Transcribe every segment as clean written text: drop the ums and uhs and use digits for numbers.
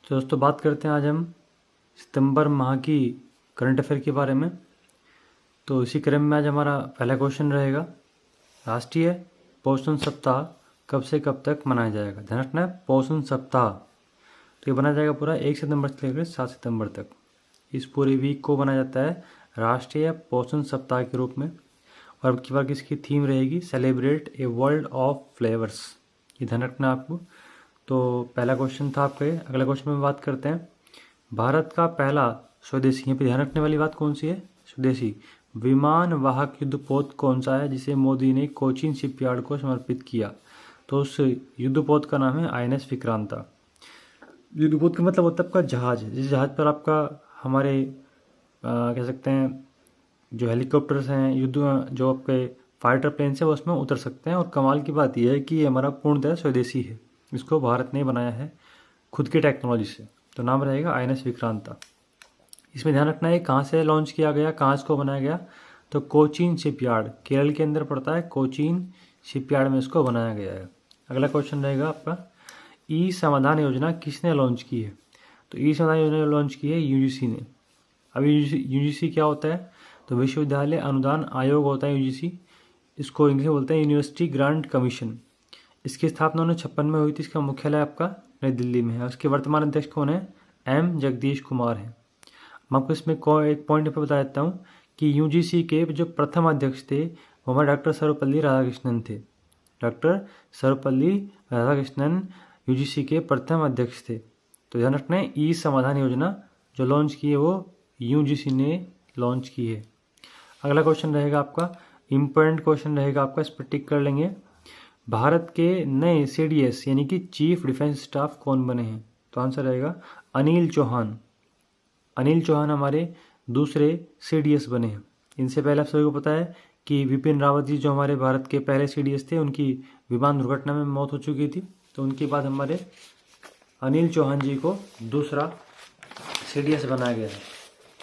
तो दोस्तों बात करते हैं आज हम सितंबर माह की करंट अफेयर के बारे में। तो इसी क्रम में आज हमारा पहला क्वेश्चन रहेगा, राष्ट्रीय पोषण सप्ताह कब से कब तक मनाया जाएगा। ध्यान रखना है, पोषण सप्ताह तो ये बनाया जाएगा पूरा 1 सितंबर से लेकर 7 सितंबर तक। इस पूरे वीक को बनाया जाता है राष्ट्रीय पोषण सप्ताह के रूप में। और अब की बार इसकी थीम रहेगी celebrate a world of flavours. ये ध्यान रखना है आपको। तो पहला क्वेश्चन था आपका। अगला क्वेश्चन में बात करते हैं, भारत का पहला स्वदेशी, यहाँ पे ध्यान रखने वाली बात कौन सी है, स्वदेशी विमान वाहक युद्धपोत कौन सा है जिसे मोदी ने कोचीन शिपयार्ड को समर्पित किया। तो उस युद्धपोत का नाम है INS विक्रांता। युद्धपोत का मतलब होता है आपका जहाज, जिस जहाज पर आपका हमारे कह सकते हैं जो हेलीकॉप्टर्स हैं, युद्ध जो आपके फाइटर प्लेन से वो उसमें उतर सकते हैं। और कमाल की बात यह है कि ये हमारा पूर्णतः स्वदेशी है, इसको भारत ने बनाया है खुद की टेक्नोलॉजी से। तो नाम रहेगा INS विक्रांता। इसमें ध्यान रखना है कहाँ से लॉन्च किया गया, कहाँ इसको बनाया गया, तो कोचीन शिपयार्ड केरल के अंदर पड़ता है, कोचीन शिपयार्ड में इसको बनाया गया है। अगला क्वेश्चन रहेगा आपका, ई समाधान योजना किसने लॉन्च की है। तो ई समाधान योजना लॉन्च की है UGC ने। अब UGC क्या होता है, तो विश्वविद्यालय अनुदान आयोग होता है UGC। इसको इंग्लिश में बोलते हैं यूनिवर्सिटी ग्रांट कमीशन। इसकी स्थापना 1956 में हुई थी। इसका मुख्यालय आपका नई दिल्ली में है। उसके वर्तमान अध्यक्ष कौन है, M जगदीश कुमार है। मैं आपको इसमें एक पॉइंट पर बता देता हूँ कि UGC के जो प्रथम अध्यक्ष थे वो हमारे डॉक्टर सर्वपल्ली राधाकृष्णन थे। डॉक्टर सर्वपल्ली राधाकृष्णन UGC के प्रथम अध्यक्ष थे। तो ध्यान रखना है, ई समाधान योजना जो लॉन्च की है वो UGC ने लॉन्च की है। अगला क्वेश्चन रहेगा आपका, इम्पोर्टेंट क्वेश्चन रहेगा आपका, इस पर टिक कर लेंगे। भारत के नए CDS यानी कि चीफ डिफेंस स्टाफ कौन बने हैं। तो आंसर रहेगा अनिल चौहान। अनिल चौहान हमारे दूसरे CDS बने हैं। इनसे पहले आप सभी को पता है कि विपिन रावत जी जो हमारे भारत के पहले CDS थे, उनकी विमान दुर्घटना में मौत हो चुकी थी। तो उनके बाद हमारे अनिल चौहान जी को दूसरा CDS बनाया गया है।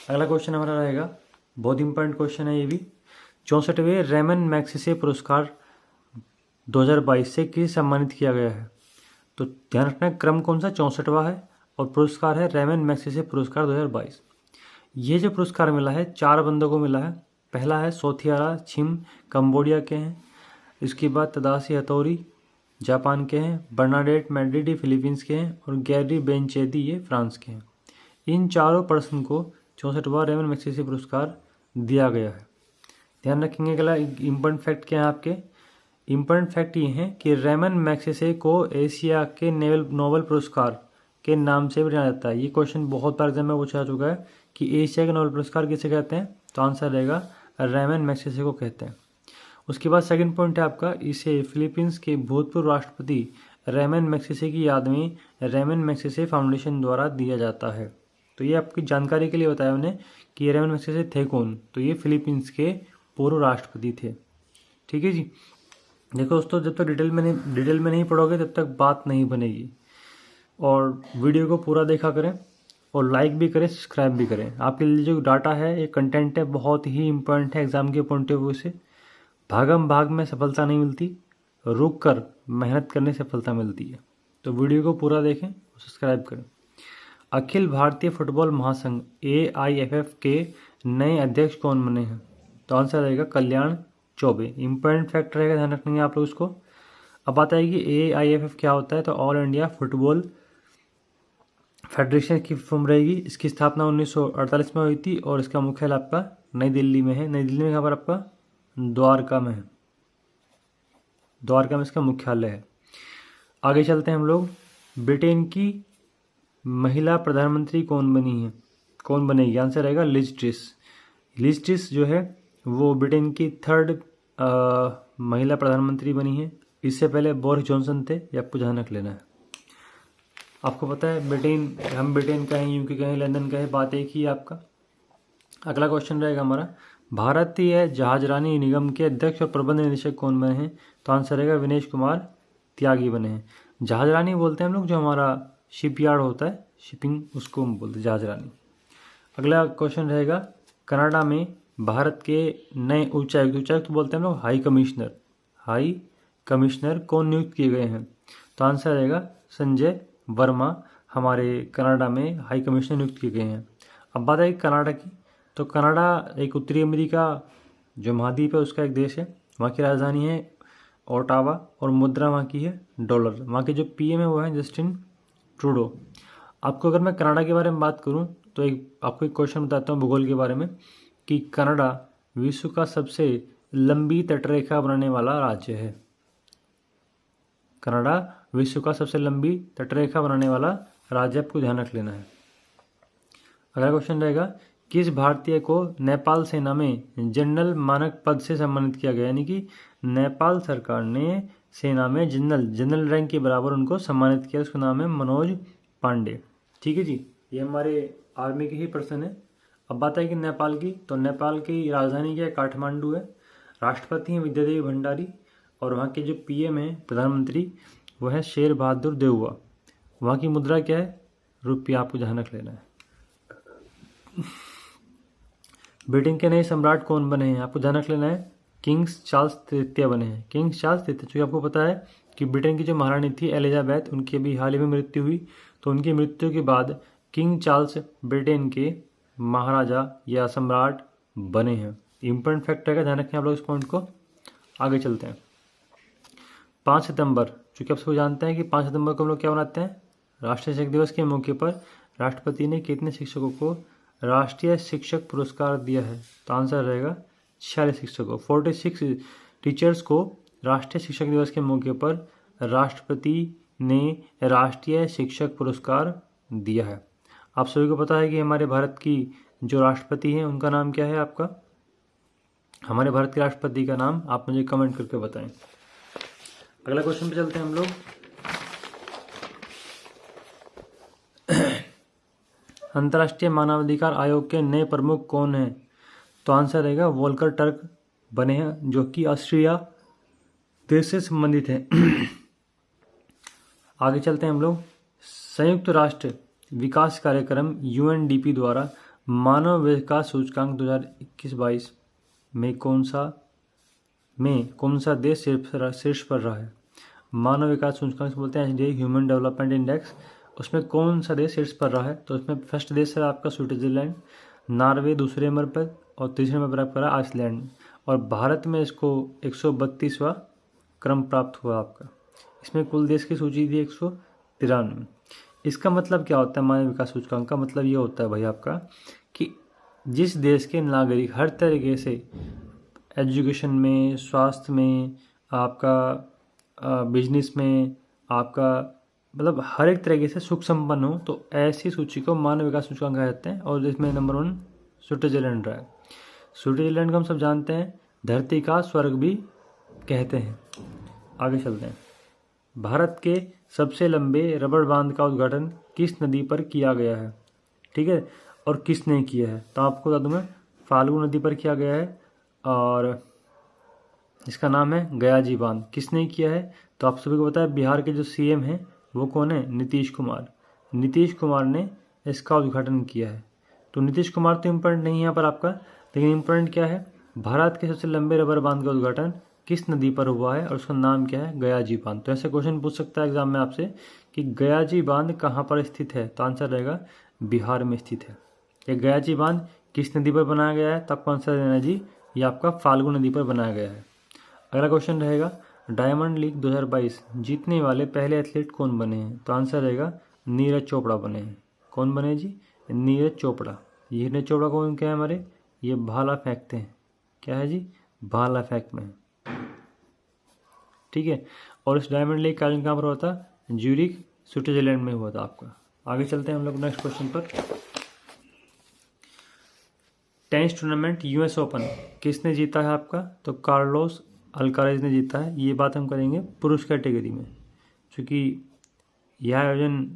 अगला क्वेश्चन हमारा रहेगा, बहुत इंपॉर्टेंट क्वेश्चन है ये भी, 64वें रेमन मैग्सेसे पुरस्कार 2022 से किसे सम्मानित किया गया है। तो ध्यान रखना है क्रम कौन सा, 64वां है और पुरस्कार है रेमन मैग्सेसे पुरस्कार 2022। ये जो पुरस्कार मिला है 4 बंदों को मिला है। पहला है सोथियारा छिम, कंबोडिया के हैं। इसके बाद तदाशी हथौरी जापान के हैं, बर्नाडेट मैड्रिडी फिलीपींस के हैं और गैरी बेंचेदी ये फ्रांस के हैं। इन चारों पर्सन को 64वां रेमन मैग्सेसे पुरस्कार दिया गया है। ध्यान रखेंगे। अगला इम्पोर्टेंट फैक्ट क्या है आपके, इम्पोर्टेंट फैक्ट ये है कि रेमन मैग्सेसे को एशिया के नोबेल पुरस्कार के नाम से भी जाना जाता है। ये क्वेश्चन बहुत बार एग्जाम में पूछा चुका है कि एशिया के नोबेल पुरस्कार किसे कहते हैं। तो आंसर रहेगा रेमन मैग्सेसे को कहते हैं। उसके बाद सेकंड पॉइंट है आपका, इसे फिलीपींस के भूतपूर्व राष्ट्रपति रेमन मैग्सेसे की याद में रेमन मैग्सेसे फाउंडेशन द्वारा दिया जाता है। तो ये आपकी जानकारी के लिए बताया उन्हें कि ये रेमन मैग्सेसे थे कौन। तो ये फिलीपींस के पूर्व राष्ट्रपति थे। ठीक है जी। देखो दोस्तों, जब तक डिटेल में नहीं पढ़ोगे तब तक बात नहीं बनेगी। और वीडियो को पूरा देखा करें और लाइक भी करें, सब्सक्राइब भी करें। आपके लिए जो डाटा है, ये कंटेंट है, बहुत ही इंपॉर्टेंट है एग्जाम के पॉइंट ऑफ व्यू से। भागम भाग में सफलता नहीं मिलती, रुक कर मेहनत करने से सफलता मिलती है। तो वीडियो को पूरा देखें और सब्सक्राइब करें। अखिल भारतीय फुटबॉल महासंघ AIFF के नए अध्यक्ष कौन बने हैं। तो आंसर रहेगा कल्याण चौबे। इंपॉर्टेंट फैक्ट रहेगा, ध्यान रखेंगे आप लोग इसको। अब बात आएगी AIFF क्या होता है। तो ऑल इंडिया फुटबॉल फेडरेशन की फॉर्म रहेगी। इसकी स्थापना 1948 में हुई थी और इसका मुख्यालय आपका नई दिल्ली में है। नई दिल्ली में कहाँ पर आपका, द्वारका में है। द्वारका में इसका मुख्यालय है। आगे चलते हैं हम लोग। ब्रिटेन की महिला प्रधानमंत्री कौन बनी है, कौन बनेगी। आंसर रहेगा लिज ट्रिस। लिज ट्रिस जो है वो ब्रिटेन की 3rd महिला प्रधानमंत्री बनी है। इससे पहले बोरिस जॉनसन थे। ये आपको ध्यान रख लेना है। आपको पता है हम ब्रिटेन का है, UK का है, लंदन का है, बात एक ही है आपका। अगला क्वेश्चन रहेगा हमारा, भारतीय जहाजरानी निगम के अध्यक्ष और प्रबंध निदेशक कौन बने हैं। तो आंसर रहेगा विनेश कुमार त्यागी बने हैं। जहाजरानी बोलते हैं हम लोग जो हमारा शिपयार्ड होता है, शिपिंग, उसको हम बोलते हैं जहाजरानी। अगला क्वेश्चन रहेगा, कनाडा में भारत के नए उच्चायुक्त बोलते हैं हम लोग हाई कमिश्नर कौन नियुक्त किए गए हैं। तो आंसर रहेगा संजय वर्मा। हमारे कनाडा में हाई कमिश्नर नियुक्त किए गए हैं। अब बात है कनाडा की, तो कनाडा एक उत्तरी अमेरिका जो महाद्वीप है उसका एक देश है। वहाँ की राजधानी है ओटावा और मुद्रा वहाँ की है डॉलर। वहाँ के जो पीएम है वो है जस्टिन ट्रूडो। आपको अगर मैं कनाडा के बारे में बात करूँ तो आपको एक क्वेश्चन बताता हूँ भूगोल के बारे में कि कनाडा विश्व का सबसे लंबी तटरेखा बनाने वाला राज्य है। कनाडा विश्व का सबसे लंबी तटरेखा बनाने वाला राज्य, आपको ध्यान रख लेना है। अगला क्वेश्चन रहेगा, किस भारतीय को नेपाल सेना में जनरल मानक पद से सम्मानित किया गया? यानी कि नेपाल सरकार ने सेना में जनरल रैंक के बराबर उनको सम्मानित किया। उसका नाम है मनोज पांडे। ठीक है जी, ये हमारे आर्मी के ही पर्सन है। अब बात है कि नेपाल की, तो नेपाल की राजधानी क्या है? काठमांडू है। राष्ट्रपति हैं विद्यादेवी भंडारी और वहाँ के जो पीएम है प्रधानमंत्री वो है शेर बहादुर देउवा। वहाँ की मुद्रा क्या है? रुपया, आपको ध्यान रख लेना है। ब्रिटेन के नए सम्राट कौन बने हैं? आपको ध्यान रख लेना है, किंग्स चार्ल्स तृतीय बने हैं। किंग्स चार्ल्स तृतीय, क्योंकि आपको पता है कि ब्रिटेन की जो महारानी थी एलिजाबेथ, उनकी अभी हाल ही में मृत्यु हुई। तो उनकी मृत्यु के बाद किंग चार्ल्स ब्रिटेन के महाराजा या सम्राट बने हैं। इंपॉर्टेंट फैक्ट है, ध्यान रखें आप लोग इस पॉइंट को। आगे चलते हैं। 5 सितंबर, चूँकि आप सब जानते हैं कि 5 सितंबर को हम लोग क्या मनाते हैं? राष्ट्रीय शिक्षक दिवस के मौके पर राष्ट्रपति ने कितने शिक्षकों को राष्ट्रीय शिक्षक पुरस्कार दिया है? तो आंसर रहेगा 46 शिक्षकों, 46 टीचर्स को राष्ट्रीय शिक्षक दिवस के मौके पर राष्ट्रपति ने राष्ट्रीय शिक्षक पुरस्कार दिया है। आप सभी को पता है कि हमारे भारत की जो राष्ट्रपति हैं उनका नाम क्या है? आपका हमारे भारत के राष्ट्रपति का नाम आप मुझे कमेंट करके बताएं। अगला क्वेश्चन पे चलते हैं हम लोग। अंतर्राष्ट्रीय मानवाधिकार आयोग के नए प्रमुख कौन हैं? तो आंसर रहेगा वोल्कर टर्क बने हैं, जो कि ऑस्ट्रिया देश से संबंधित है। आगे चलते हैं हम लोग। संयुक्त राष्ट्र विकास कार्यक्रम यूएनडीपी द्वारा मानव विकास सूचकांक 2021-22 में कौन सा देश शीर्ष पर रहा है? मानव विकास सूचकांक बोलते हैं एचडीआई, ह्यूमन डेवलपमेंट इंडेक्स। उसमें कौन सा देश शीर्ष पर रहा है? तो उसमें फर्स्ट देश है आपका स्विट्जरलैंड, नॉर्वे दूसरे नंबर पर और तीसरे नंबर पर आपका आइसलैंड। और भारत में इसको 132वां क्रम प्राप्त हुआ आपका। इसमें कुल देश की सूची थी 193। इसका मतलब क्या होता है? मानव विकास सूचकांक का मतलब ये होता है भाई आपका कि जिस देश के नागरिक हर तरीके से एजुकेशन में, स्वास्थ्य में, आपका बिजनेस में, आपका मतलब हर एक तरीके से सुख संपन्न हो, तो ऐसी सूची को मानव विकास सूचकांक कहा जाता है। और इसमें नंबर 1 स्विट्जरलैंड रहा है। स्विट्जरलैंड को हम सब जानते हैं धरती का स्वर्ग भी कहते हैं। आगे चलते हैं। भारत के सबसे लंबे रबड़ बांध का उद्घाटन किस नदी पर किया गया है? ठीक है, और किसने किया है? तो आपको बता दूं मैं, फाल्गु नदी पर किया गया है और इसका नाम है गयाजी बांध। किसने किया है? तो आप सभी को पता है बिहार के जो सीएम हैं वो कौन है? नीतीश कुमार। नीतीश कुमार ने इसका उद्घाटन किया है। तो नीतीश कुमार तो इम्पोर्टेंट नहीं है यहाँ पर आपका, लेकिन इम्पोर्टेंट क्या है? भारत के सबसे लंबे रबर बांध का उद्घाटन किस नदी पर हुआ है और उसका नाम क्या है? गयाजी बांध। तो ऐसे क्वेश्चन पूछ सकता है एग्जाम में आपसे कि गयाजी बांध कहाँ पर स्थित है? तो आंसर रहेगा बिहार में स्थित है। ये गयाजी बांध किस नदी पर बनाया गया है? तो आपको आंसर देना जी, ये आपका फाल्गु नदी पर बनाया गया है। अगला क्वेश्चन रहेगा, डायमंड लीग 2022 जीतने वाले पहले एथलीट कौन बने हैं? तो आंसर रहेगा नीरज चोपड़ा बने हैं। कौन बने जी? नीरज चोपड़ा। ये नीरज चोपड़ा कौन क्या है हमारे? ये भाला फेंकते हैं। क्या है जी? भाला फेंक में। ठीक है, और इस डायमंड लीग का आयोजन कहाँ पर हुआ था? ज्यूरिख स्विट्जरलैंड में हुआ था आपका। आगे चलते हैं हम लोग नेक्स्ट क्वेश्चन पर। टेनिस टूर्नामेंट यूएस ओपन किसने जीता है आपका? तो कार्लोस अल्काराज ने जीता है। ये बात हम करेंगे पुरुष कैटेगरी में, क्योंकि यह आयोजन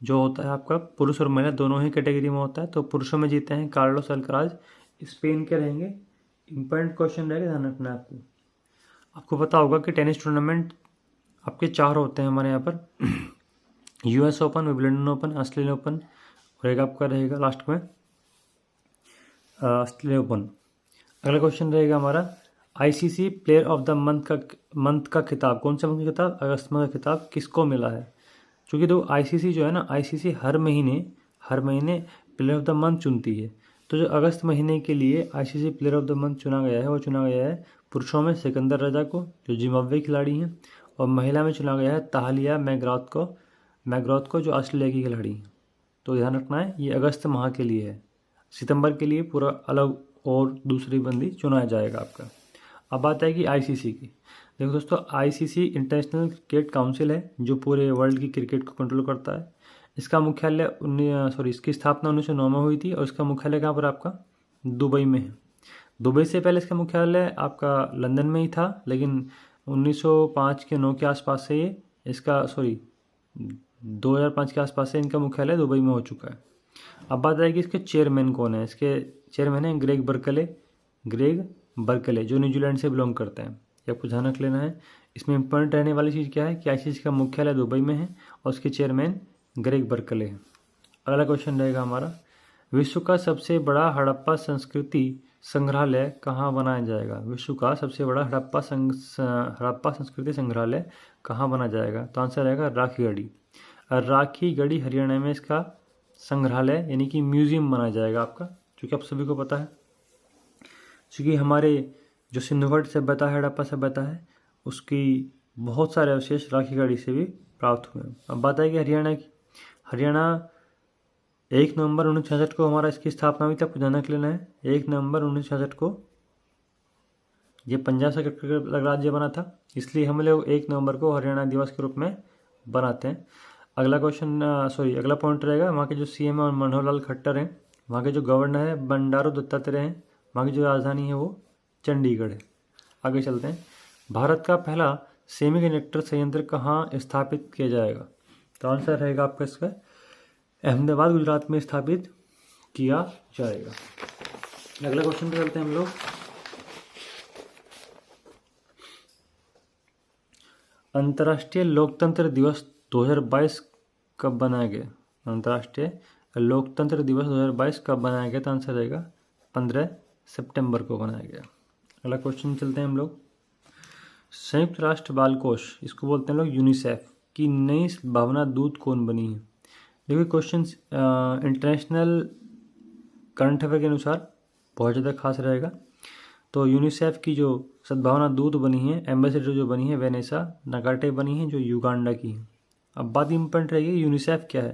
जो होता है आपका पुरुष और महिला दोनों ही कैटेगरी में होता है। तो पुरुषों में जीते हैं कार्लोस अल्काराज, स्पेन के रहेंगे। इंपॉर्टेंट क्वेश्चन रहेगा, ध्यान रखना है आपको। आपको पता होगा कि टेनिस टूर्नामेंट आपके 4 होते हैं हमारे यहाँ पर, US open, Wimbledon open, Australian open और एक आपका रहेगा लास्ट में ऑस्ट्रेलियन ओपन। अगला क्वेश्चन रहेगा हमारा, ICC player of the month का खिताब, कौन से मंथ का खिताब? अगस्त मंथ का खिताब किसको मिला है? क्योंकि दो आईसीसी जो है ना, आईसीसी हर महीने प्लेयर ऑफ द मंथ चुनती है। तो जो अगस्त महीने के लिए ICC player of the month चुना गया है, वो चुना गया है पुरुषों में सिकंदर रजा को, जो जिम्बाब्वे खिलाड़ी हैं, और महिला में चुना गया है ताहलिया मैग्रॉथ को जो ऑस्ट्रेलिया की खिलाड़ी हैं। तो ध्यान रखना है, ये अगस्त माह के लिए है। सितंबर के लिए पूरा अलग और दूसरी बंदी चुनाया जाएगा आपका। अब बात है कि आईसीसी की। देखो दोस्तों, आईसीसी इंटरनेशनल क्रिकेट काउंसिल है जो पूरे वर्ल्ड की क्रिकेट को कंट्रोल करता है। इसका मुख्यालय इसकी स्थापना 1909 में हुई थी, और इसका मुख्यालय कहाँ पर आपका दुबई में है। दुबई से पहले इसका मुख्यालय आपका लंदन में ही था, लेकिन 1905 के 9 के आसपास से ये इसका 2005 के आसपास से इनका मुख्यालय दुबई में हो चुका है। अब बात आएगी इसके चेयरमैन कौन है। इसके चेयरमैन है ग्रेग बर्कले जो न्यूजीलैंड से बिलोंग करते हैं। ये आपको ध्यान रख लेना है। इसमें इंपॉर्टेंट रहने वाली चीज़ क्या है कि आईसीसी का मुख्यालय दुबई में है और उसके चेयरमैन ग्रेग बर्कले हैं। अगला क्वेश्चन रहेगा हमारा, विश्व का सबसे बड़ा हड़प्पा संस्कृति संग्रहालय कहाँ बनाया जाएगा। विश्व का सबसे बड़ा हड़प्पा संस्कृति संग्रहालय कहाँ बना जाएगा। तो आंसर रहेगा राखीगढ़ी हरियाणा में इसका संग्रहालय यानी कि म्यूजियम बनाया जाएगा आपका। क्योंकि आप सभी को पता है, क्योंकि हमारे जो सिंधु घाटी सभ्यता है, हड़प्पा सभ्यता है, उसकी बहुत सारे अवशेष राखीगढ़ी से भी प्राप्त हुए। अब बात है कि हरियाणा 1 नवंबर 1966 को हमारा इसकी स्थापना हुई थी। आपको ध्यान रख लेना है, 1 नवंबर 1966 को ये पंजाब से अलग राज्य बना था, इसलिए हम लोग 1 नवंबर को हरियाणा दिवस के रूप में बनाते हैं। अगला पॉइंट रहेगा, वहाँ के जो सीएम है मनोहर लाल खट्टर हैं, वहाँ के जो गवर्नर है बंडारू दत्तात्रेय हैं, वहाँ की जो राजधानी है वो चंडीगढ़ है। आगे चलते हैं, भारत का पहला सेमीकंडक्टर संयंत्र कहाँ स्थापित किया जाएगा। तो आंसर रहेगा आपका इसका अहमदाबाद गुजरात में स्थापित किया जाएगा। अगला क्वेश्चन पे चलते हैं हम लोग। अंतर्राष्ट्रीय लोकतंत्र दिवस 2022 कब बनाया गया। अंतर्राष्ट्रीय लोकतंत्र दिवस 2022 कब बनाया गया। तो आंसर रहेगा 15 सितंबर को बनाया गया। अगला क्वेश्चन चलते हैं हम लोग, संयुक्त राष्ट्र बाल कोष, इसको बोलते हैं लोग यूनिसेफ, की नई भावना दूत कौन बनी है। देखिए क्वेश्चन इंटरनेशनल करंट अफेयर के अनुसार बहुत ज़्यादा खास रहेगा। तो यूनिसेफ की जो सद्भावना दूत बनी है, एम्बेसडर जो बनी है, वेनेसा नगाटे बनी है, जो युगांडा की है। अब बात इंपॉर्टेंट रहेगी, यूनिसेफ क्या है।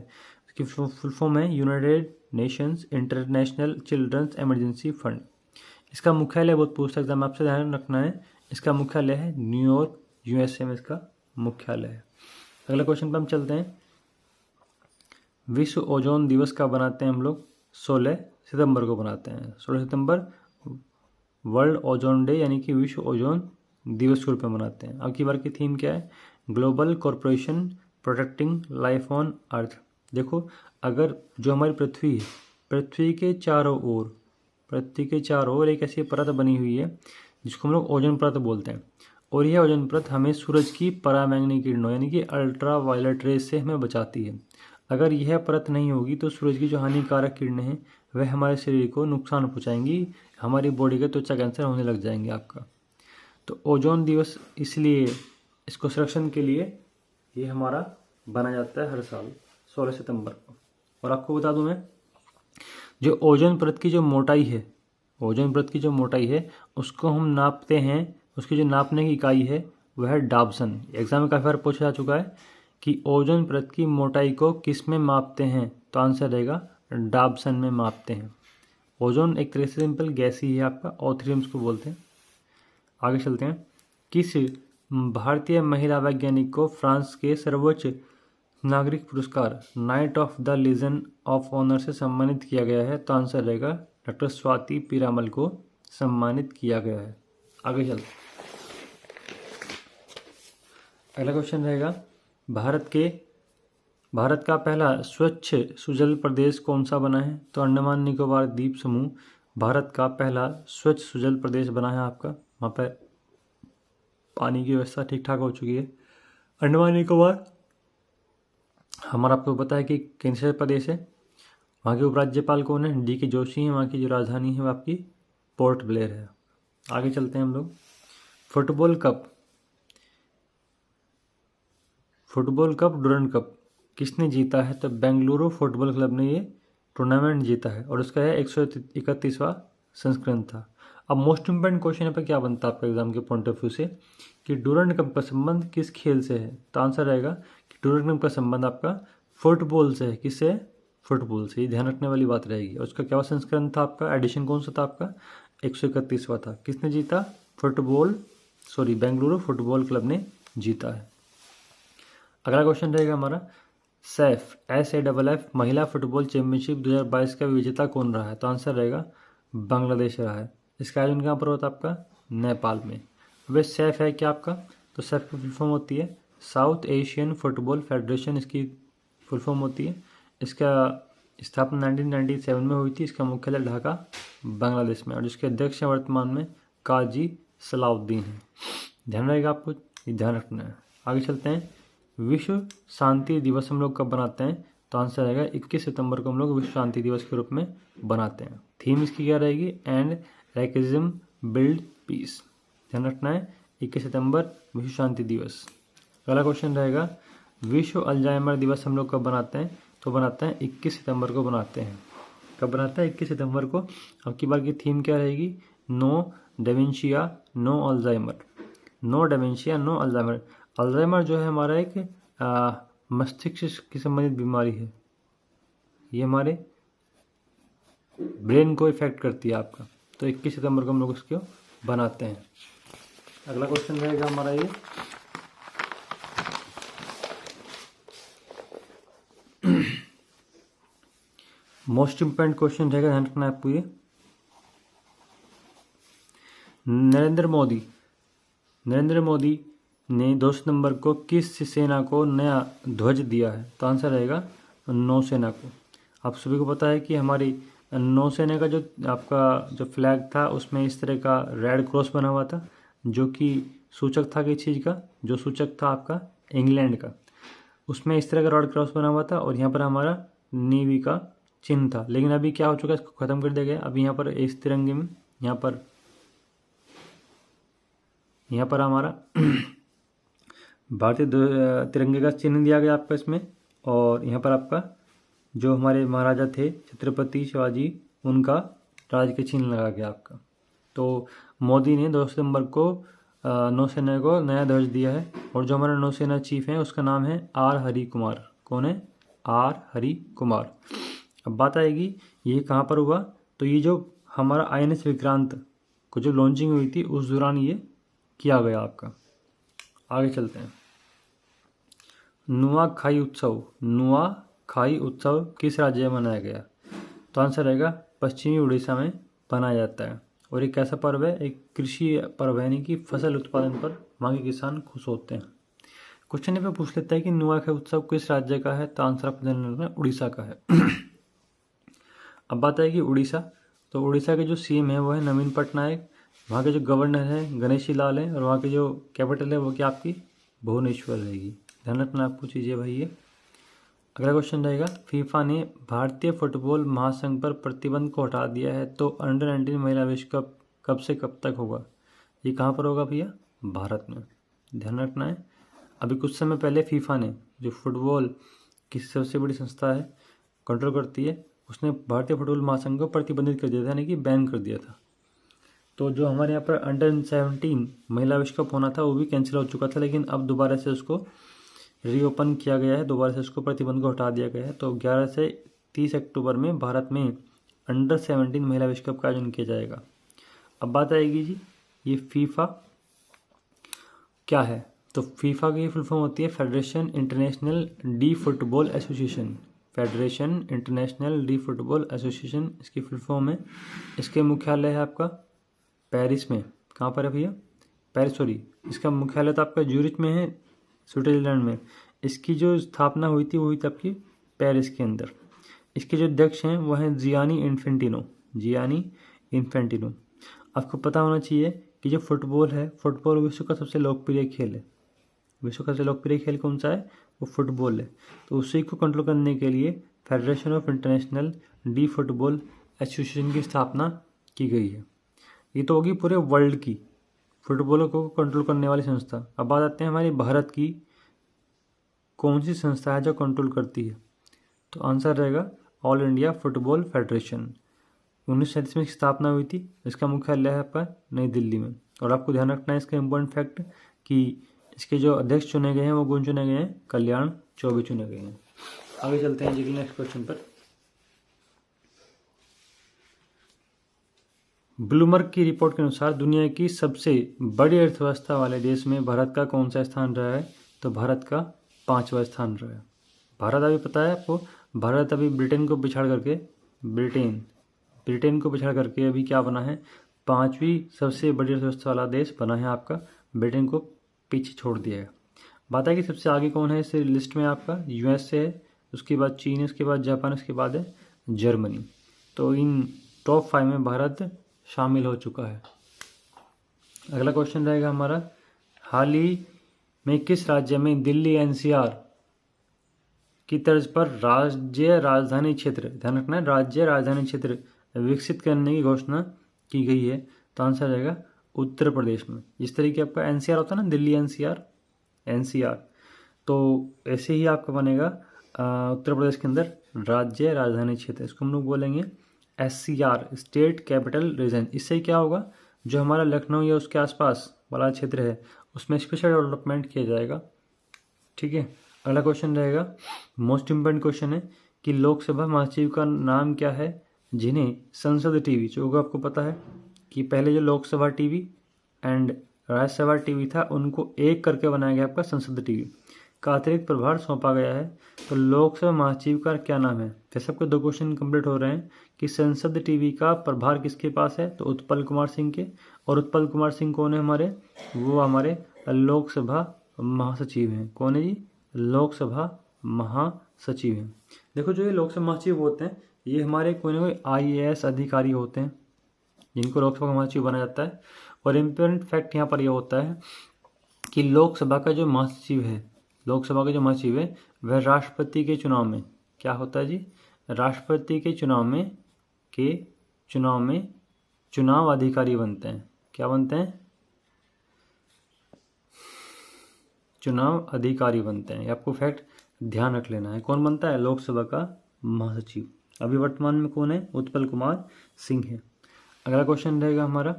इसकी फुल फॉर्म है United Nations International Children's Emergency Fund. इसका मुख्यालय बहुत पूछता है एग्जाम, आपसे ध्यान रखना है, इसका मुख्यालय है न्यूयॉर्क यूएसए में इसका मुख्यालय है। अगला क्वेश्चन पर हम चलते हैं, विश्व ओजोन दिवस का बनाते हैं हम लोग 16 सितंबर को बनाते हैं। 16 सितंबर वर्ल्ड ओजोन डे यानी कि विश्व ओजोन दिवस के रूप में मनाते हैं। अब की बार की थीम क्या है, global corporation protecting life on earth. देखो, अगर जो हमारी पृथ्वी है, पृथ्वी के चारों ओर एक ऐसी परत बनी हुई है जिसको हम लोग ओजोन परत बोलते हैं, और यह ओजोन परत हमें सूरज की पराबैंगनी किरणों यानी कि अल्ट्रा वायलेट रेज से हमें बचाती है। अगर यह परत नहीं होगी तो सूरज की जो हानिकारक किरणें हैं वह हमारे शरीर को नुकसान पहुंचाएंगी, हमारी बॉडी के त्वचा कैंसर होने लग जाएंगे आपका। तो ओजोन दिवस इसलिए इसको संरक्षण के लिए ये हमारा बनाया जाता है हर साल 16 सितंबर को। और आपको बता दूं मैं, जो ओजोन परत की जो मोटाई है उसको हम नापते हैं, उसकी जो नापने की इकाई है वह है डाबसन। एग्जाम में काफ़ी बार पूछा जा चुका है कि ओजोन परत की मोटाई को किस में मापते हैं। तो आंसर रहेगा डाबसन में मापते हैं। ओजोन एक तरह से सिंपल गैस ही है आपका, O3 हम इसको बोलते हैं। आगे चलते हैं, किस भारतीय महिला वैज्ञानिक को फ्रांस के सर्वोच्च नागरिक पुरस्कार Knight of the Legion of Honour से सम्मानित किया गया है। तो आंसर रहेगा डॉक्टर स्वाति पीरामल को सम्मानित किया गया है। आगे चलते, अगला क्वेश्चन रहेगा, भारत का पहला स्वच्छ सुजल प्रदेश कौन सा बना है। तो अंडमान निकोबार द्वीप समूह भारत का पहला स्वच्छ सुजल प्रदेश बना है आपका। वहाँ पर पानी की व्यवस्था ठीक ठाक हो चुकी है। अंडमान निकोबार हमारा आपको पता है कि केंद्र शासित प्रदेश है। वहाँ के उपराज्यपाल कौन है, DK जोशी हैं। वहाँ की जो राजधानी है वो आपकी पोर्ट ब्लेयर है। आगे चलते हैं हम लोग, फुटबॉल कप डूरंड कप किसने जीता है? तो बेंगलुरु फुटबॉल क्लब ने ये टूर्नामेंट जीता है और उसका है 131वां संस्करण था। अब मोस्ट इम्पोर्टेंट क्वेश्चन यहाँ पर क्या बनता है आपका एग्जाम के पॉइंट ऑफ व्यू से कि डूरंड कप का संबंध किस खेल से है? तो आंसर रहेगा कि डूरंड कप का संबंध आपका फुटबॉल से है। किससे? फुटबॉल से। ये ध्यान रखने वाली बात रहेगी। और उसका क्या संस्करण था आपका? एडिशन कौन सा था आपका? 131वां था। किसने जीता? बेंगलुरु फुटबॉल क्लब ने जीता है। अगला क्वेश्चन रहेगा हमारा सैफ SAFF महिला फुटबॉल चैंपियनशिप 2022 का विजेता कौन रहा है? तो आंसर रहेगा बांग्लादेश रहा है। इसका आयोजन कहाँ पर होता है आपका? नेपाल में। वे सैफ है क्या आपका? तो सैफ की फुल फॉर्म होती है साउथ एशियन फुटबॉल फेडरेशन, इसकी फुल फॉर्म होती है। इसका स्थापना 1997 में हुई थी। इसका मुख्यालय ढाका बांग्लादेश में और जिसके अध्यक्ष हैं वर्तमान में काजी सलाउद्दीन है। ध्यान रहेगा आपको, ये ध्यान रखना है। आगे चलते हैं। विश्व शांति दिवस हम लोग कब बनाते हैं? तो आंसर रहेगा 21 सितंबर को हम लोग विश्व शांति दिवस के रूप में बनाते हैं। थीम इसकी क्या रहेगी? End racism build peace. ध्यान रखना है 21 सितंबर विश्व शांति दिवस। अगला क्वेश्चन रहेगा विश्व अल्जाइमर दिवस हम लोग कब बनाते हैं? तो बनाते हैं 21 सितंबर को बनाते हैं। कब बनाते हैं? 21 सितंबर को। अब की बार की थीम क्या रहेगी? No dementia no Alzheimer. No dementia no Alzheimer. Alzheimer जो है हमारा एक मस्तिष्क की संबंधित बीमारी है। ये हमारे ब्रेन को इफेक्ट करती है आपका। तो 21 सितंबर को हम लोग इसको बनाते हैं। अगला क्वेश्चन रहेगा हमारा ये मोस्ट इम्पोर्टेंट क्वेश्चन रहेगा, ध्यान रखना है आपको ये। नरेंद्र मोदी ने 2 सितंबर को किस सेना को नया ध्वज दिया है? तो आंसर रहेगा नौसेना को। आप सभी को पता है कि हमारी नौसेना का जो आपका जो फ्लैग था उसमें इस तरह का रेड क्रॉस बना हुआ था, जो कि सूचक था किस चीज़ का? जो सूचक था आपका इंग्लैंड का। उसमें इस तरह का रेड क्रॉस बना हुआ था और यहाँ पर हमारा नेवी का चिन्ह था। लेकिन अभी क्या हो चुका है? इसको ख़त्म कर दिया गया। अभी यहाँ पर इस तिरंगे में यहाँ पर हमारा भारतीय तिरंगे का चिन्ह दिया गया आपका इसमें। और यहाँ पर आपका जो हमारे महाराजा थे छत्रपति शिवाजी, उनका राज के चिन्ह लगा गया आपका। तो मोदी ने 2 सितंबर को नौसेना को नया ध्वज दिया है और जो हमारा नौसेना चीफ है उसका नाम है R हरि कुमार। कौन है? R हरि कुमार। अब बात आएगी ये कहाँ पर हुआ? तो ये जो हमारा INS विक्रांत को जो लॉन्चिंग हुई थी उस दौरान ये किया गया आपका। आगे चलते हैं। नुआखाई उत्सव किस राज्य में मनाया गया? तो आंसर रहेगा पश्चिमी उड़ीसा में मनाया जाता है। और एक कैसा पर्व है? एक कृषि पर्व है, यानी कि फसल उत्पादन पर वहाँ के किसान खुश होते हैं। क्वेश्चन पे पूछ लेता है कि नुआखाई उत्सव किस राज्य का है? तो आंसर आपको ध्यान रखना है उड़ीसा का है। अब बात आएगी उड़ीसा। तो उड़ीसा के जो CM है वो है नवीन पटनायक। वहाँ के जो गवर्नर है गणेशी लाल है और वहाँ की जो कैपिटल है वो क्या आपकी भुवनेश्वर रहेगी। ध्यान रखना आपको चीज़ें भाई ये। अगला क्वेश्चन रहेगा फीफा ने भारतीय फुटबॉल महासंघ पर प्रतिबंध को हटा दिया है, तो अंडर 19 महिला विश्व कप कब से कब तक होगा? ये कहाँ पर होगा भैया? भारत में। ध्यान रखना है। अभी कुछ समय पहले फीफा ने, जो फुटबॉल की सबसे बड़ी संस्था है, कंट्रोल करती है, उसने भारतीय फुटबॉल महासंघ को प्रतिबंधित कर दिया था, यानी कि बैन कर दिया था। तो जो हमारे यहाँ पर अंडर 17 महिला विश्व कप होना था वो भी कैंसिल हो चुका था, लेकिन अब दोबारा से उसको रीओपन किया गया है। दोबारा से उसको प्रतिबंध को हटा दिया गया है। तो 11 से 30 अक्टूबर में भारत में अंडर 17 महिला विश्व कप का आयोजन किया जाएगा। अब बात आएगी जी ये फीफा क्या है? तो फीफा की फुल फॉर्म होती है federation international D football association. Federation international D football association इसकी फुल फॉर्म है। इसके मुख्यालय है आपका पेरिस में। कहाँ पर है भैया? इसका मुख्यालय तो आपका ज्यूरिच में है, स्विट्जरलैंड में। इसकी जो स्थापना हुई थी वो हुई थी आपकी पेरिस के अंदर। इसके जो अध्यक्ष हैं वो हैं जियानी इन्फेंटिनो। आपको पता होना चाहिए कि जो फुटबॉल है, फुटबॉल विश्व का सबसे लोकप्रिय खेल है। विश्व का सबसे लोकप्रिय खेल कौन सा है? वो फुटबॉल है। तो उसी को कंट्रोल करने के लिए federation of international D football association की स्थापना की गई है। ये तो होगी पूरे वर्ल्ड की फुटबॉल को कंट्रोल करने वाली संस्था। अब बात आते हैं हमारे भारत की कौन सी संस्था है जो कंट्रोल करती है? तो आंसर रहेगा ऑल इंडिया फुटबॉल फेडरेशन। 1937 में इसकी स्थापना हुई थी। इसका मुख्यालय है आपका नई दिल्ली में। और आपको ध्यान रखना है इसका इम्पोर्टेंट फैक्ट कि इसके जो अध्यक्ष चुने गए हैं वो कौन चुने गए हैं? कल्याण चौबे चुने गए हैं। आगे चलते हैं जी नेक्स्ट क्वेश्चन पर। ब्लूमबर्ग की रिपोर्ट के अनुसार दुनिया की सबसे बड़ी अर्थव्यवस्था वाले देश में भारत का कौन सा स्थान रहा है? तो भारत का 5वां स्थान रहा है। भारत अभी पता है आपको, भारत अभी ब्रिटेन को पिछाड़ करके अभी क्या बना है? 5वीं सबसे बड़ी अर्थव्यवस्था वाला देश बना है आपका। ब्रिटेन को पीछे छोड़ दिया है। बात है कि सबसे आगे कौन है इस लिस्ट में? आपका यूएसए है, उसके बाद चीन है, उसके बाद जापान, उसके बाद है जर्मनी। तो इन टॉप 5 में भारत शामिल हो चुका है। अगला क्वेश्चन रहेगा हमारा, हाल ही में किस राज्य में दिल्ली एनसीआर की तर्ज पर राज्य राजधानी क्षेत्र, ध्यान रखना है, राज्य राजधानी क्षेत्र विकसित करने की घोषणा की गई है? तो आंसर रहेगा उत्तर प्रदेश में। जिस तरीके आपका एनसीआर होता है ना, दिल्ली एनसीआर, तो ऐसे ही आपका बनेगा उत्तर प्रदेश के अंदर राज्य राजधानी क्षेत्र। इसको हम लोग बोलेंगे एससीआर, स्टेट कैपिटल रीजन। इससे क्या होगा, जो हमारा लखनऊ या उसके आसपास वाला क्षेत्र है उसमें स्पेशल डेवलपमेंट किया जाएगा। ठीक है। अगला क्वेश्चन रहेगा, मोस्ट इम्पोर्टेंट क्वेश्चन है कि लोकसभा महासचिव का नाम क्या है जिन्हें संसद टीवी, जो होगा आपको पता है कि पहले जो Lok Sabha TV and Rajya Sabha TV था उनको एक करके बनाया गया आपका संसद टीवी का अतिरिक्त प्रभार सौंपा गया है। तो लोकसभा महासचिव का क्या नाम है? जैसे आपके 2 क्वेश्चन कंप्लीट हो रहे हैं कि संसद टीवी का प्रभार किसके पास है? तो उत्पल कुमार सिंह के। और उत्पल कुमार सिंह कौन है हमारे? वो हमारे लोकसभा महासचिव हैं। कौन है जी? लोकसभा महासचिव हैं। देखो, जो ये लोकसभा महासचिव होते हैं ये हमारे कोई ना कोई IAS अधिकारी होते हैं जिनको लोकसभा का महासचिव बनाया जाता है। और इम्पोर्टेंट फैक्ट यहाँ पर यह होता है कि लोकसभा का जो महासचिव है वह राष्ट्रपति के चुनाव में क्या होता है जी? राष्ट्रपति के चुनाव में चुनाव अधिकारी बनते हैं। क्या बनते हैं? चुनाव अधिकारी बनते हैं। आपको फैक्ट ध्यान रख लेना है। कौन बनता है? लोकसभा का महासचिव। अभी वर्तमान में कौन है? उत्पल कुमार सिंह है। अगला क्वेश्चन रहेगा हमारा,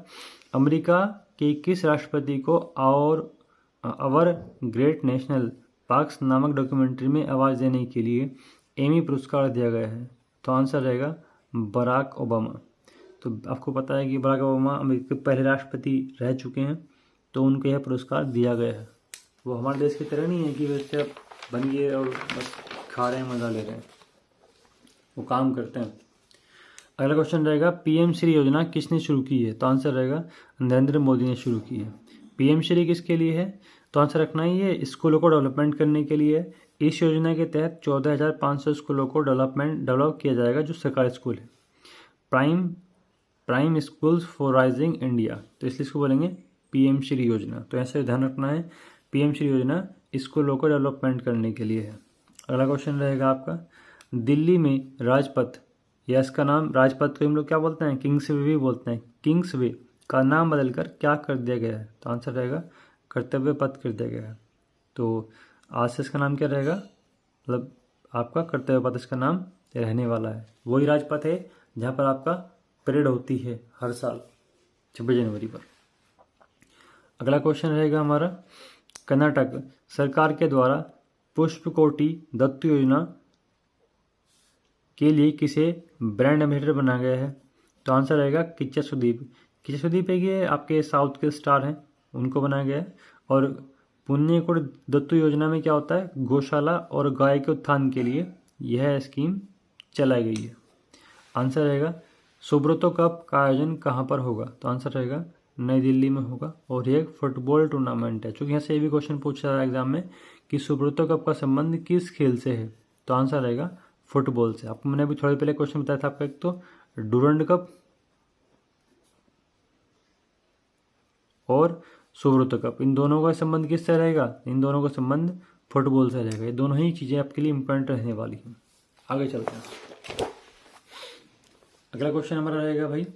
अमेरिका के किस राष्ट्रपति को आवर ग्रेट नेशनल पार्क्स नामक डॉक्यूमेंट्री में आवाज़ देने के लिए एमी पुरस्कार दिया गया है? तो आंसर रहेगा बराक ओबामा। तो आपको पता है कि बराक ओबामा अमेरिका के पहले राष्ट्रपति रह चुके हैं, तो उनको यह पुरस्कार दिया गया है। वो हमारे देश की तरह नहीं है कि वैसे आप बन गए और बस खा रहे हैं, मज़ा ले रहे हैं। वो काम करते हैं। अगला क्वेश्चन रहेगा, PM श्री योजना किसने शुरू की है? तो आंसर रहेगा नरेंद्र मोदी ने शुरू की है। PM श्री किसके लिए है? तो आंसर रखना ही है, स्कूलों को डेवलपमेंट करने के लिए। इस योजना के तहत 14,500 स्कूलों को डेवलप किया जाएगा जो सरकारी स्कूल है। Prime schools for rising India, तो इसलिए इसको बोलेंगे PM श्री योजना। तो ऐसे ध्यान रखना है, PM श्री योजना स्कूलों को डेवलपमेंट करने के लिए है। अगला क्वेश्चन रहेगा आपका, दिल्ली में राजपथ या इसका नाम राजपथ को हम लोग क्या बोलते हैं? किंग्सवे भी बोलते हैं। किंग्सवे का नाम बदलकर क्या कर दिया गया है? तो आंसर रहेगा कर्तव्य पथ कर दिया गया है। तो आज से इसका नाम क्या रहेगा? मतलब आपका कर्तव्य पथ इसका नाम रहने वाला है। वही राजपथ है जहाँ पर आपका परेड होती है हर साल 26 जनवरी पर। अगला क्वेश्चन रहेगा हमारा, कर्नाटक सरकार के द्वारा पुष्पकोटि दत्तू योजना के लिए किसे ब्रांड एम्बेसडर बनाया गया है? तो आंसर रहेगा किच्चा सुदीप है, ये आपके साउथ के स्टार हैं, उनको बनाया गया है। और पुण्यकोट दत्तू योजना में क्या होता है? गौशाला और गाय के उत्थान के लिए यह स्कीम चलाई गई है। आंसर रहेगा सुब्रतो कप का आयोजन कहाँ पर होगा? तो आंसर रहेगा नई दिल्ली में होगा। और ये एक फुटबॉल टूर्नामेंट है, चूँकि यहाँ से ये भी क्वेश्चन पूछा था एग्जाम में कि सुब्रतो कप का संबंध किस खेल से है? तो आंसर रहेगा फुटबॉल से। आपको मैंने अभी थोड़ी पहले क्वेश्चन बताया था आपका, एक तो डूरंड कप और सुब्रतो कप, इन दोनों का संबंध किससे रहेगा? इन दोनों का संबंध फुटबॉल से रहेगा। ये दोनों ही चीज़ें आपके लिए इंपॉर्टेंट रहने वाली हैं। आगे चलते हैं। अगला क्वेश्चन हमारा रहेगा भाई,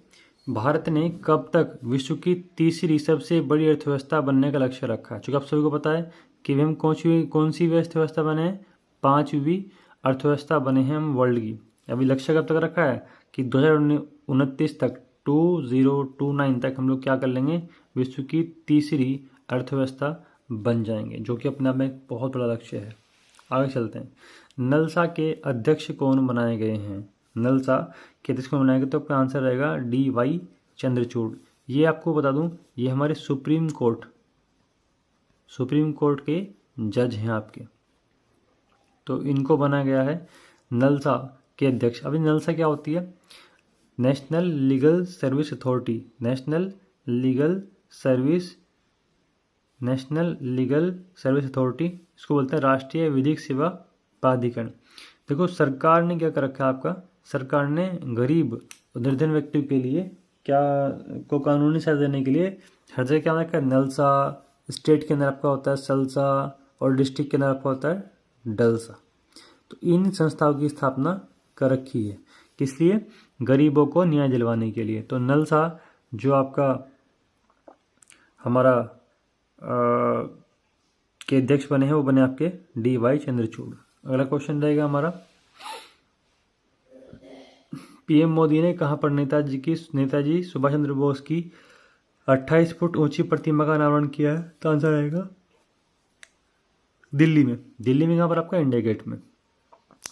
भारत ने कब तक विश्व की तीसरी सबसे बड़ी अर्थव्यवस्था बनने का लक्ष्य रखा है? चूँकि आप सभी को पता है कि हम कौन सी व्यवस्था बने हैं, 5वीं अर्थव्यवस्था बने हैं हम वर्ल्ड की। अभी लक्ष्य कब तक रखा है कि 2029 तक 2029 तक हम लोग क्या कर लेंगे, विश्व की तीसरी अर्थव्यवस्था बन जाएंगे, जो कि अपने आप में एक बहुत बड़ा लक्ष्य है। आगे चलते हैं। नलसा के अध्यक्ष कौन बनाए गए हैं? नलसा के अध्यक्ष कौन बनाए गए? तो आपका आंसर रहेगा DY चंद्रचूड़। ये आपको बता दूं, ये हमारे सुप्रीम कोर्ट के जज हैं आपके, तो इनको बनाया गया है नलसा के अध्यक्ष। अभी नलसा क्या होती है? National legal service authority. National legal service authority, इसको बोलते हैं राष्ट्रीय विधिक सेवा प्राधिकरण। देखो सरकार ने क्या कर रखा है आपका, सरकार ने गरीब और निर्धन व्यक्ति के लिए क्या को कानूनी सहायता देने के लिए हर जगह क्या रखा है, नलसा। स्टेट के अंदर आपका होता है सलसा और डिस्ट्रिक्ट के अंदर आपका होता है डलसा। तो इन संस्थाओं की स्थापना कर रखी है, किस लिए? गरीबों को न्याय दिलवाने के लिए। तो नलसा जो आपका हमारा के अध्यक्ष बने हैं वो बने आपके DY चंद्रचूड़। अगला क्वेश्चन रहेगा हमारा, PM मोदी ने कहाँ पर नेताजी सुभाष चंद्र बोस की 28 फुट ऊंची प्रतिमा का अनावरण किया है? तो आंसर रहेगा दिल्ली में कहाँ पर? आपका इंडिया गेट में।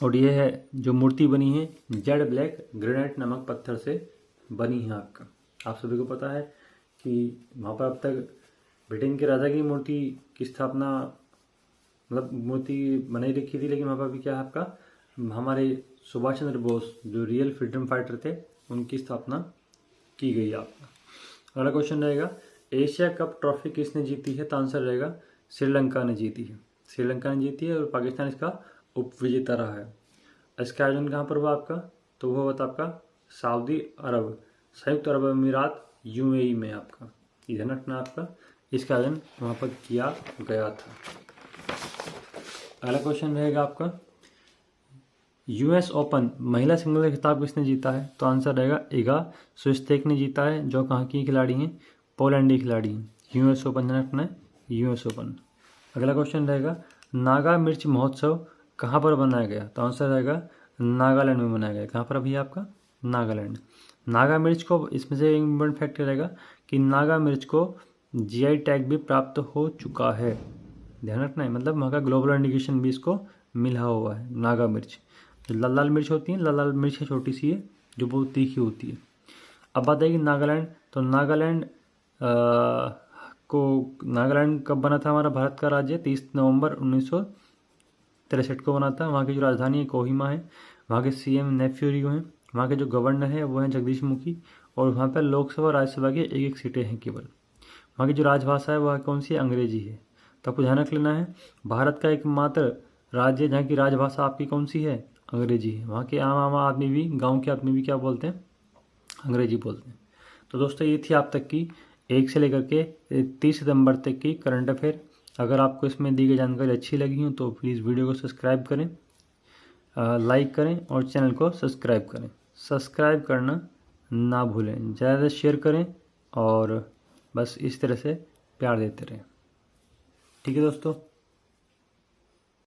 और ये है जो मूर्ति बनी है जेड ब्लैक ग्रेनाइट नामक पत्थर से बनी है आपका। आप सभी को पता है कि वहाँ पर अब तक ब्रिटेन के राजा की मूर्ति की स्थापना, मतलब मूर्ति बनाई रखी थी, लेकिन वहाँ पर भी क्या है आपका, हमारे सुभाष चंद्र बोस जो रियल फ्रीडम फाइटर थे उनकी स्थापना की गई आपका। अगला क्वेश्चन रहेगा, एशिया कप ट्रॉफी किसने जीती है? तो आंसर रहेगा श्रीलंका ने जीती है। श्रीलंका ने जीती है और पाकिस्तान इसका उपविजेता रहा है। इसका आयोजन कहाँ पर हुआ आपका? तो वो होता आपका सऊदी अरब, संयुक्त अरब अमीरात, UAE में आपका। ध्यान रखना आपका, इसका आयोजन वहाँ पर किया गया था। अगला क्वेश्चन रहेगा आपका, US ओपन महिला सिंगल का खिताब किसने जीता है? तो आंसर रहेगा इगा स्विस्तेक ने जीता है, जो कहाँ की खिलाड़ी हैं? पोलैंड की खिलाड़ी हैं। US ओपन ध्यान रखना है, US ओपन। अगला क्वेश्चन रहेगा, नागा मिर्च महोत्सव कहाँ पर बनाया गया? तो आंसर रहेगा नागालैंड में बनाया गया। कहाँ पर अभी आपका? नागालैंड। नागा मिर्च को, इसमें से एक इम्पोर्टेंट फैक्ट रहेगा कि नागा मिर्च को GI टैग भी प्राप्त हो चुका है। ध्यान रखना है, मतलब वहाँ का ग्लोबल इंडिकेशन भी इसको मिला हुआ है। नागा मिर्च जो लाल लाल मिर्च होती है, लाल लाल मिर्च है, छोटी सी है जो बहुत तीखी होती है। अब बात आएगी नागालैंड। तो नागालैंड कब बना था हमारा भारत का राज्य? 30 नवंबर 1963 को बना था। वहाँ की जो राजधानी है कोहिमा है, वहाँ के CM नेफ्यूरियो हैं, वहाँ के जो गवर्नर हैं वो हैं जगदीश मुखी, और वहाँ पर लोकसभा और राज्यसभा की एक सीटें हैं केवल। वहाँ की जो राजभाषा है वह कौन सी है? अंग्रेजी है। तो आपको ध्यान रख लेना है, भारत का एकमात्र राज्य जहाँ की राजभाषा आपकी कौन सी है? अंग्रेजी है। वहाँ के आम आदमी भी, गाँव के आदमी भी क्या बोलते हैं? अंग्रेजी बोलते हैं। तो दोस्तों ये थी आप तक की 1 से लेकर के 30 सितंबर तक की करंट अफेयर। अगर आपको इसमें दी गई जानकारी अच्छी लगी हो तो प्लीज़ वीडियो को सब्सक्राइब करें, लाइक करें और चैनल को सब्सक्राइब करें। सब्सक्राइब करना ना भूलें, ज़्यादा शेयर करें और बस इस तरह से प्यार देते रहें। ठीक है दोस्तों।